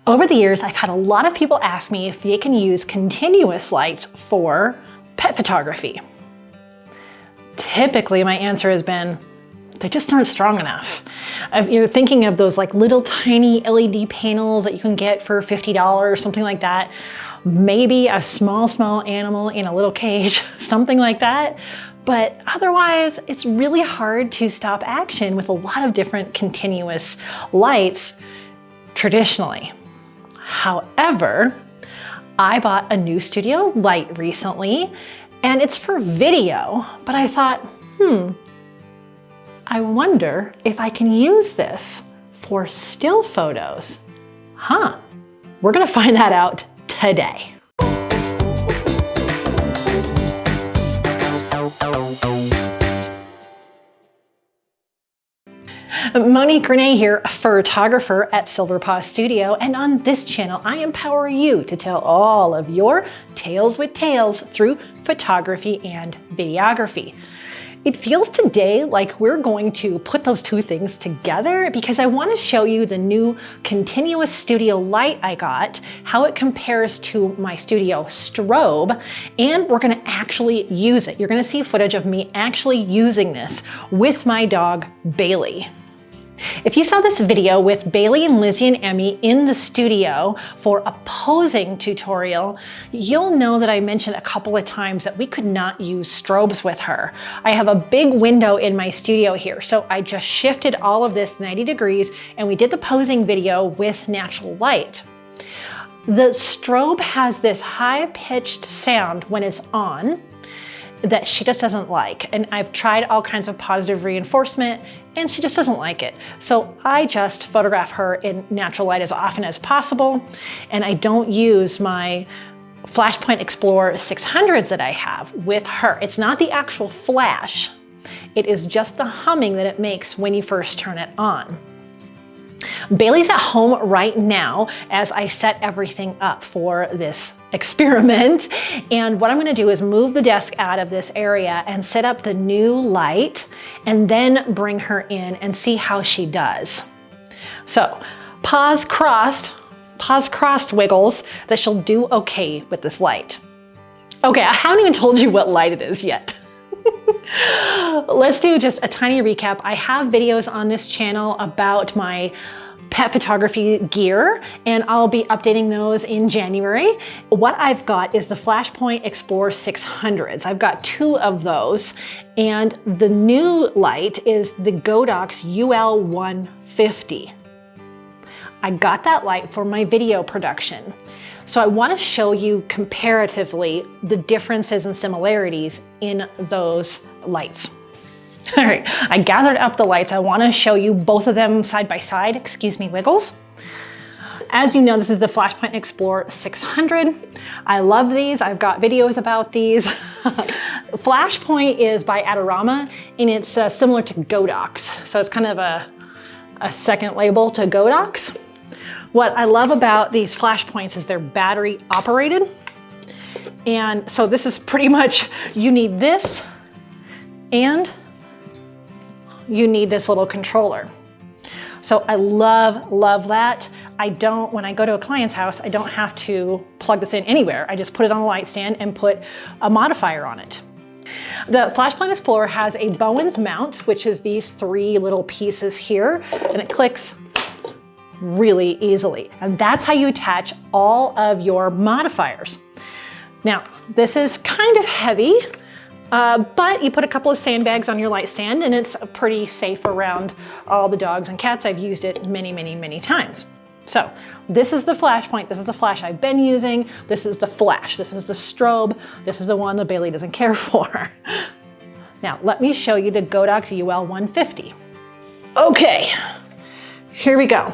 Over the years, I've had a lot of people ask me if they can use continuous lights for pet photography. Typically, my answer has been, they just aren't strong enough. If you're thinking of those like little tiny LED panels that you can get for $50, something like that, maybe a small animal in a little cage, something like that. But otherwise, it's really hard to stop action with a lot of different continuous lights traditionally. However, I bought a new studio light recently, and it's for video, but I thought, I wonder if I can use this for still photos. We're gonna find that out today. Monique Renee here, a photographer at Silver Paw Studio, and on this channel I empower you to tell all of your tales with tales through photography and videography. It feels today like we're going to put those two things together because I want to show you the new continuous studio light I got, how it compares to my studio strobe, and we're going to actually use it. You're going to see footage of me actually using this with my dog Bailey. If you saw this video with Bailey and Lizzie and Emmy in the studio for a posing tutorial, you'll know that I mentioned a couple of times that we could not use strobes with her. I have a big window in my studio here, so I just shifted all of this 90 degrees and we did the posing video with natural light. The strobe has this high-pitched sound when it's on that she just doesn't like. And I've tried all kinds of positive reinforcement and she just doesn't like it. So I just photograph her in natural light as often as possible. And I don't use my Flashpoint Explorer 600s that I have with her. It's not the actual flash. It is just the humming that it makes when you first turn it on. Bailey's at home right now as I set everything up for this experiment. And what I'm going to do is move the desk out of this area and set up the new light and then bring her in and see how she does. So paws crossed wiggles that she'll do okay with this light. Okay, I haven't even told you what light it is yet. Let's do just a tiny recap. I have videos on this channel about my pet photography gear, and I'll be updating those in January. What I've got is the Flashpoint Explorer 600s. I've got 2 of those, and the new light is the Godox UL150. I got that light for my video production. So I want to show you comparatively the differences and similarities in those lights. All right, I gathered up the lights. I want to show you both of them side by side. Excuse me, wiggles. As you know, this is the Flashpoint Explorer 600. I love these. I've got videos about these. Flashpoint is by Adorama, and it's similar to Godox. So it's kind of a second label to Godox. What I love about these Flashpoints is they're battery operated. And so this is pretty much, you need this and you need this little controller. So I love that. When I go to a client's house, I don't have to plug this in anywhere. I just put it on a light stand and put a modifier on it. The Flashpoint Explorer has a Bowens mount, which is these 3 little pieces here, and it clicks really easily. And that's how you attach all of your modifiers. Now, this is kind of heavy, but you put a couple of sandbags on your light stand and it's pretty safe around all the dogs and cats. I've used it many times. So this is the Flashpoint. This is the flash I've been using. This is the flash. This is the strobe. This is the one that Bailey doesn't care for. Now, let me show you the Godox UL150. Okay, here we go.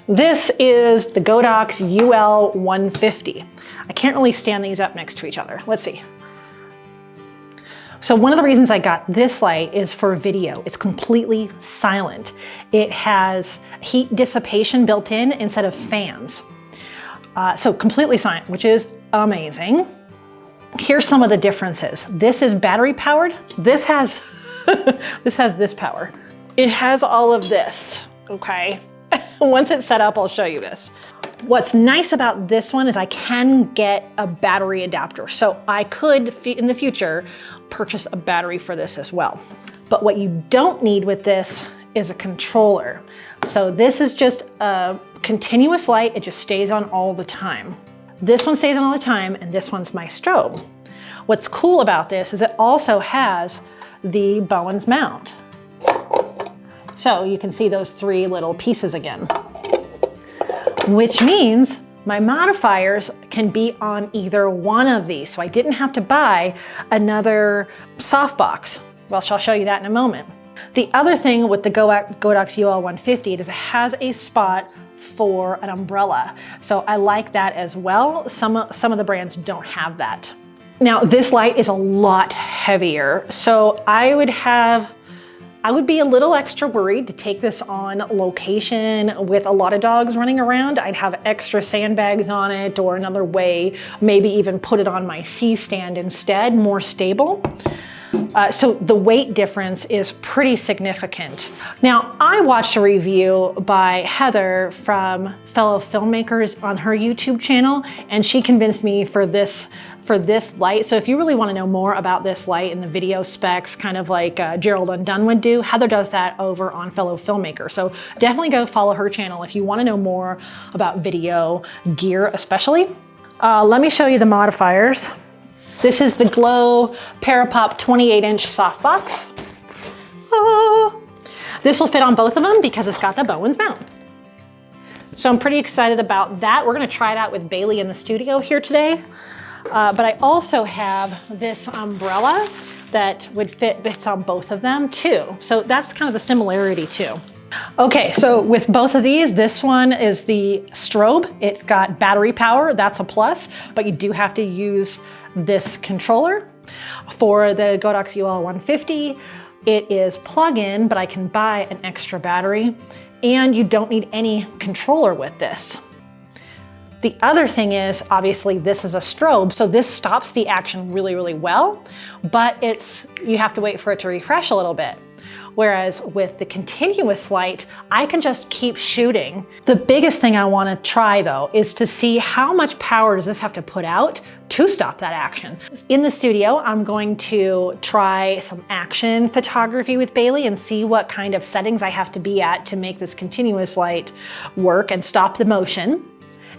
This is the Godox UL150. I can't really stand these up next to each other. Let's see. So one of the reasons I got this light is for video. It's completely silent. It has heat dissipation built in instead of fans. So completely silent, which is amazing. Here's some of the differences. This is battery powered. This has this power. It has all of this, okay? Once it's set up, I'll show you this. What's nice about this one is I can get a battery adapter. So I could, in the future, purchase a battery for this as well. But what you don't need with this is a controller. So this is just a continuous light. It just stays on all the time. This one stays on all the time, and this one's my strobe. What's cool about this is it also has the Bowens mount. So you can see those three little pieces again, which means my modifiers can be on either one of these. So I didn't have to buy another softbox. Well, I'll show you that in a moment. The other thing with the Godox UL150 is it has a spot for an umbrella. So I like that as well. Some of the brands don't have that. Now this light is a lot heavier. So I would be a little extra worried to take this on location with a lot of dogs running around. I'd have extra sandbags on it or another way, maybe even put it on my C-stand instead, more stable. So the weight difference is pretty significant. Now, I watched a review by Heather from Fellow Filmmakers on her YouTube channel, and she convinced me for this light. So if you really want to know more about this light and the video specs, kind of like Gerald Undone would do, Heather does that over on Fellow Filmaker. So definitely go follow her channel if you want to know more about video gear especially. Let me show you the modifiers. This is the Glow Parapop 28-inch softbox. This will fit on both of them because it's got the Bowens mount. So I'm pretty excited about that. We're gonna try it out with Bailey in the studio here today. But I also have this umbrella that would fits on both of them too. So that's kind of the similarity too. Okay, so with both of these, this one is the strobe. It's got battery power, that's a plus, but you do have to use this controller. For the Godox UL150, it is plug-in, but I can buy an extra battery, and you don't need any controller with this. The other thing is, obviously, this is a strobe, so this stops the action really, really well, but you have to wait for it to refresh a little bit. Whereas with the continuous light, I can just keep shooting. The biggest thing I want to try though is to see how much power does this have to put out to stop that action. In the studio, I'm going to try some action photography with Bailey and see what kind of settings I have to be at to make this continuous light work and stop the motion.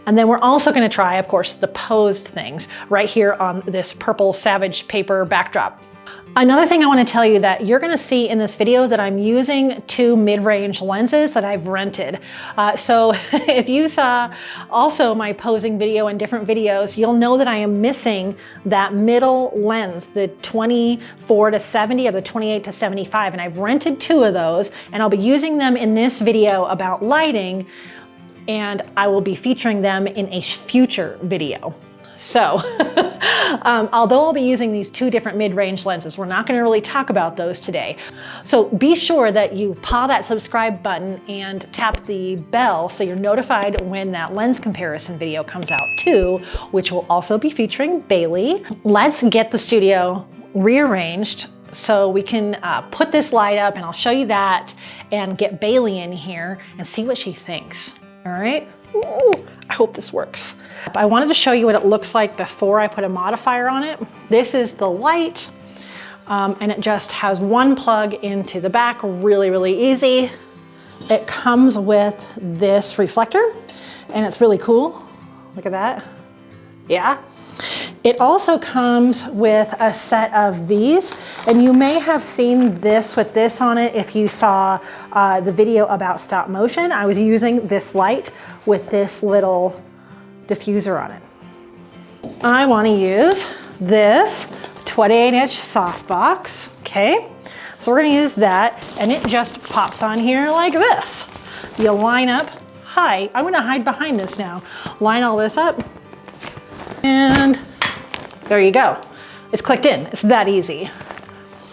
And then we're also going to try, of course, the posed things right here on this purple Savage paper backdrop. Another thing I want to tell you that you're going to see in this video that I'm using two mid-range lenses that I've rented. So if you saw also my posing video and different videos, you'll know that I am missing that middle lens, the 24 to 70 or the 28 to 75. And I've rented two of those, and I'll be using them in this video about lighting, and I will be featuring them in a future video. So, although I'll be using these two different mid-range lenses, we're not going to really talk about those today. So be sure that you paw that subscribe button and tap the bell so you're notified when that lens comparison video comes out too, which will also be featuring Bailey. Let's get the studio rearranged so we can put this light up, and I'll show you that and get Bailey in here and see what she thinks. All right? Ooh, I hope this works. I wanted to show you what it looks like before I put a modifier on it. This is the light, and it just has one plug into the back, really, really easy. It comes with this reflector, and it's really cool. Look at that. Yeah. It also comes with a set of these, and you may have seen this with this on it if you saw the video about stop motion. I was using this light with this little diffuser on it. I want to use this 28-inch softbox, okay? So we're going to use that, and it just pops on here like this. You line up, I'm going to hide behind this now. Line all this up, and there you go. It's clicked in. It's that easy.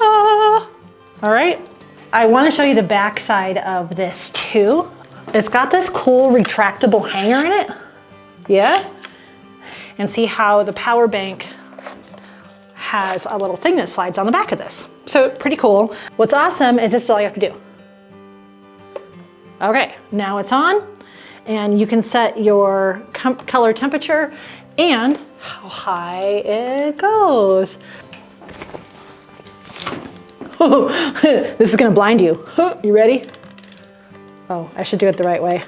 All right. I want to show you the back side of this too. It's got this cool retractable hanger in it. Yeah. And see how the power bank has a little thing that slides on the back of this. So pretty cool. What's awesome is this is all you have to do. Okay, now it's on. And you can set your color temperature and how high it goes. This is gonna blind you. You ready? Oh, I should do it the right way.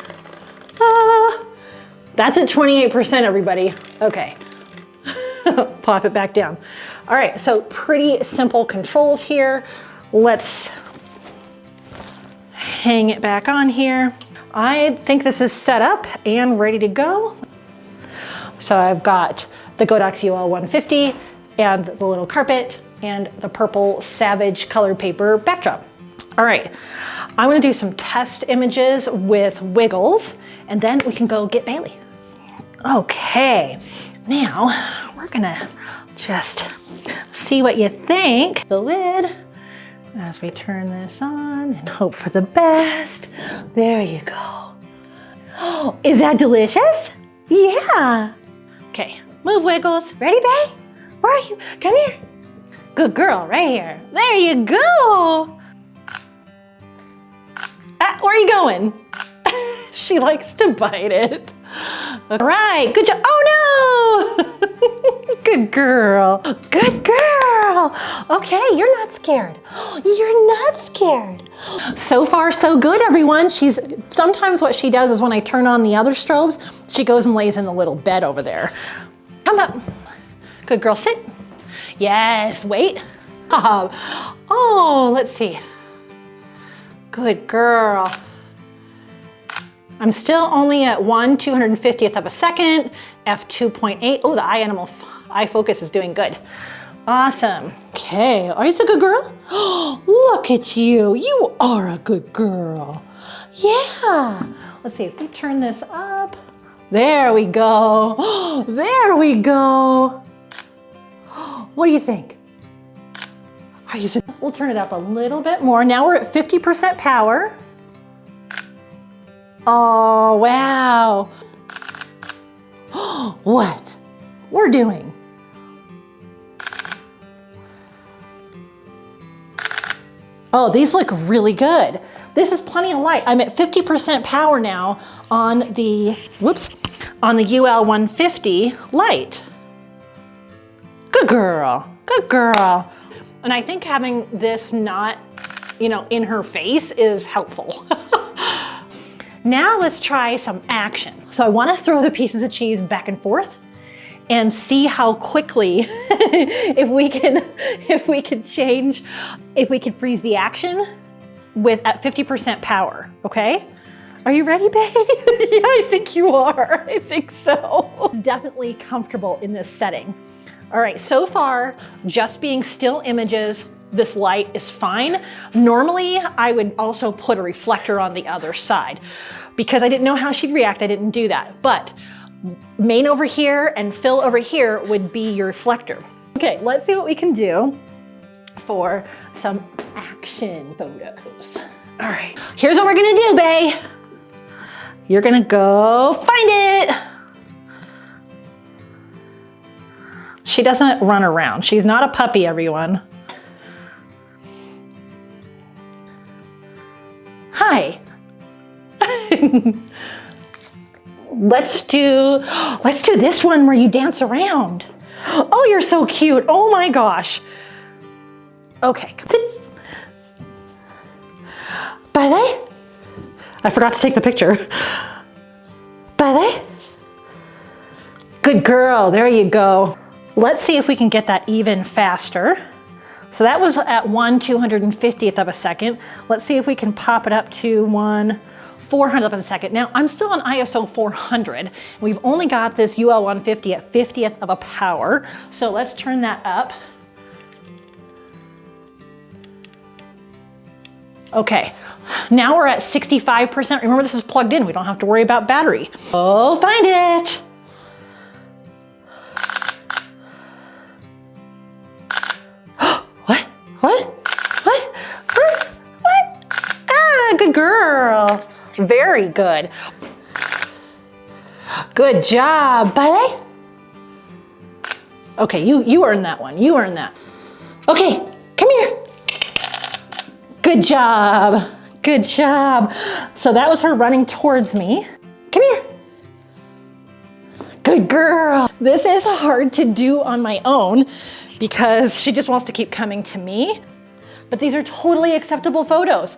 That's at 28%, everybody. Okay. Pop it back down. All right, so pretty simple controls here. Let's hang it back on here. I think this is set up and ready to go. So I've got the Godox UL150 and the little carpet and the purple Savage colored paper backdrop. All right, I'm gonna do some test images with wiggles and then we can go get Bailey. Okay, now we're gonna just see what you think. The lid, as we turn this on and hope for the best. There you go. Oh, is that delicious? Yeah. Okay, move Wiggles. Ready, babe? Where are you? Come here. Good girl, right here. There you go. Where are you going? She likes to bite it. All right, good job. Oh no! Good girl. Good girl. Okay, you're not scared. You're not scared. So far, so good, everyone. Sometimes what she does is when I turn on the other strobes, she goes and lays in the little bed over there. Come up. Good girl, sit. Yes, wait. Oh, let's see. Good girl. I'm still only at 1/250th of a second, f2.8. Oh, the eye focus is doing good. Awesome. Okay, are you a good girl? Look at you. You are a good girl. Yeah. Let's see if we turn this up. There we go. There we go. What do you think? We'll turn it up a little bit more. Now we're at 50% power. Oh, wow. What? We're doing. Oh, these look really good. This is plenty of light. I'm at 50% power now on the UL150 light. Good girl, good girl. And I think having this not, in her face is helpful. Now let's try some action. So I want to throw the pieces of cheese back and forth and see how quickly, if we can freeze the action at 50% power, okay? Are you ready, babe? Yeah, I think you are. I think so. Definitely comfortable in this setting. All right, so far, just being still images, this light is fine. Normally, I would also put a reflector on the other side. Because I didn't know how she'd react, I didn't do that. But Main over here and Phil over here would be your reflector. Okay, let's see what we can do for some action photos. All right, here's what we're gonna do, bae. You're gonna go find it. She doesn't run around. She's not a puppy, everyone. Hi. Let's do this one where you dance around. Oh, you're so cute. Oh my gosh. Okay, come sit. Ballet? I forgot to take the picture. Ballet? Good girl, there you go. Let's see if we can get that even faster. So that was at 1/250th of a second. Let's see if we can pop it up to 1/400th of a second. Now I'm still on ISO 400. We've only got this UL150 at 50th of a power. So let's turn that up. Okay, now we're at 65%. Remember, this is plugged in. We don't have to worry about battery. Oh, find it. What? Ah, good girl. Very good. Good job, ballet. Okay, you earned that one. You earned that. Okay, come here. Good job. Good job. So that was her running towards me. Come This is hard to do on my own because she just wants to keep coming to me, but these are totally acceptable photos.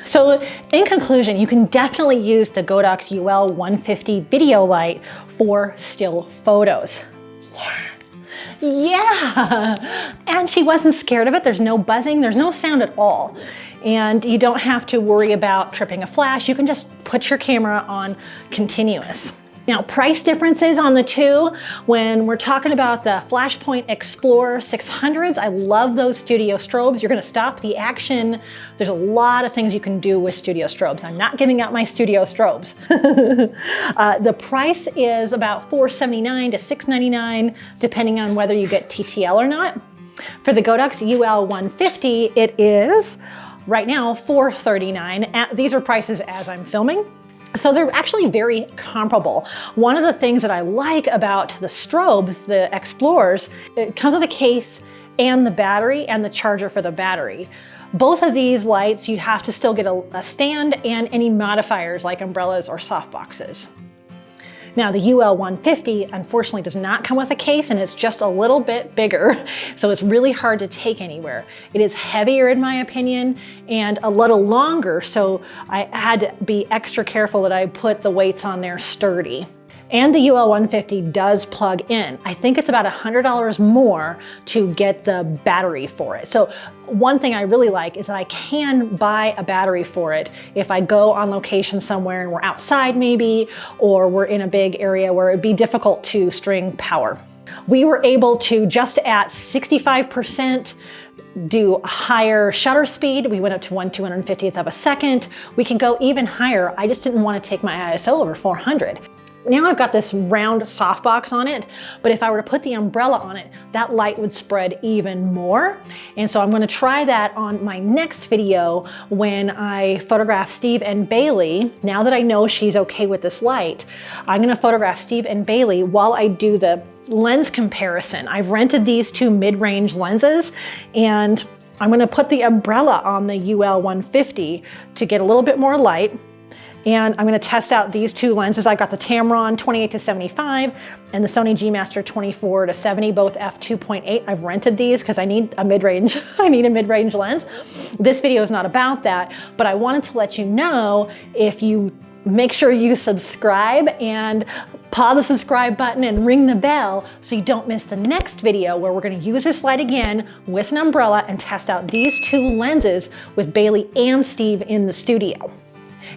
So in conclusion, you can definitely use the Godox UL150 video light for still photos. Yeah, and she wasn't scared of it. There's no buzzing, there's no sound at all. And you don't have to worry about tripping a flash. You can just put your camera on continuous. Now, price differences on the two, when we're talking about the Flashpoint Explorer 600s, I love those studio strobes. You're gonna stop the action. There's a lot of things you can do with studio strobes. I'm not giving out my studio strobes. The price is about $479 to $699, depending on whether you get TTL or not. For the Godox UL150, it is right now $439. These are prices as I'm filming. So they're actually very comparable. One of the things that I like about the strobes, the Explorers, it comes with a case and the battery and the charger for the battery. Both of these lights, you have to still get a stand and any modifiers like umbrellas or softboxes. Now the UL150 unfortunately does not come with a case and it's just a little bit bigger, so it's really hard to take anywhere. It is heavier in my opinion and a little longer, so I had to be extra careful that I put the weights on there sturdy. And the UL150 does plug in. I think it's about $100 more to get the battery for it. So one thing I really like is that I can buy a battery for it if I go on location somewhere and we're outside maybe, or we're in a big area where it'd be difficult to string power. We were able to, just at 65%, do a higher shutter speed. We went up to 1/250th of a second. We can go even higher. I just didn't want to take my ISO over 400. Now I've got this round softbox on it, but if I were to put the umbrella on it, that light would spread even more. And so I'm gonna try that on my next video when I photograph Steve and Bailey. Now that I know she's okay with this light, I'm gonna photograph Steve and Bailey while I do the lens comparison. I've rented these two mid-range lenses and I'm gonna put the umbrella on the UL150 to get a little bit more light. And I'm gonna test out these two lenses. I got the Tamron 28 to 75 and the Sony G Master 24 to 70, both f2.8. I've rented these because I need a mid-range, I need a mid-range lens. This video is not about that, but I wanted to let you know, if you make sure you subscribe and paw the subscribe button and ring the bell so you don't miss the next video where we're gonna use this light again with an umbrella and test out these two lenses with Bailey and Steve in the studio.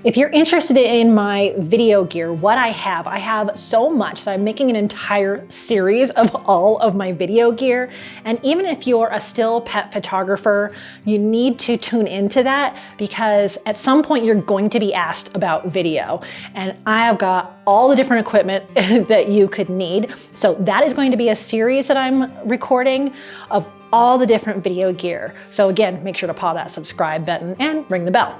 If you're interested in my video gear, what I have so much that I'm making an entire series of all of my video gear. And even if you're a still pet photographer, you need to tune into that because at some point you're going to be asked about video. And I have got all the different equipment that you could need. So that is going to be a series that I'm recording of all the different video gear. So again, make sure to paw that subscribe button and ring the bell.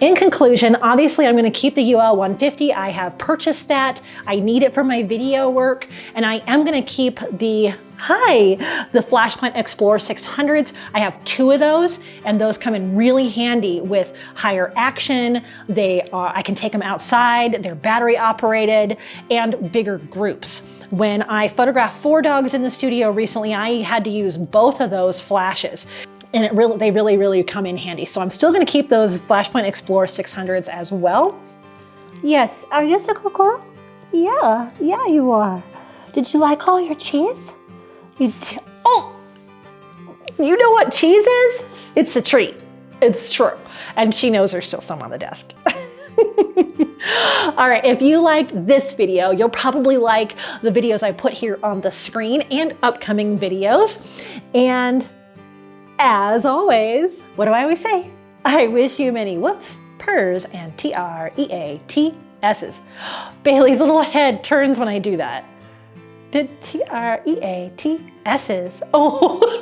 In conclusion, obviously I'm going to keep the UL150. I have purchased that. I need it for my video work, and I am going to keep the Flashpoint Explorer 600s. I have two of those, and those come in really handy with higher action. I can take them outside. They're battery operated and bigger groups. When I photographed 4 dogs in the studio recently, I had to use both of those flashes. And they really come in handy. So I'm still gonna keep those Flashpoint Explorer 600s as well. Yes, are you a Kokoro? Yeah, you are. Did you like all your cheese? Oh, you know what cheese is? It's a treat, it's true. And she knows there's still some on the desk. All right, if you liked this video, you'll probably like the videos I put here on the screen and upcoming videos. And as always, what do I always say? I wish you many whoops, purrs, and TREATS's. Bailey's little head turns when I do that. Did TREATS's. Oh.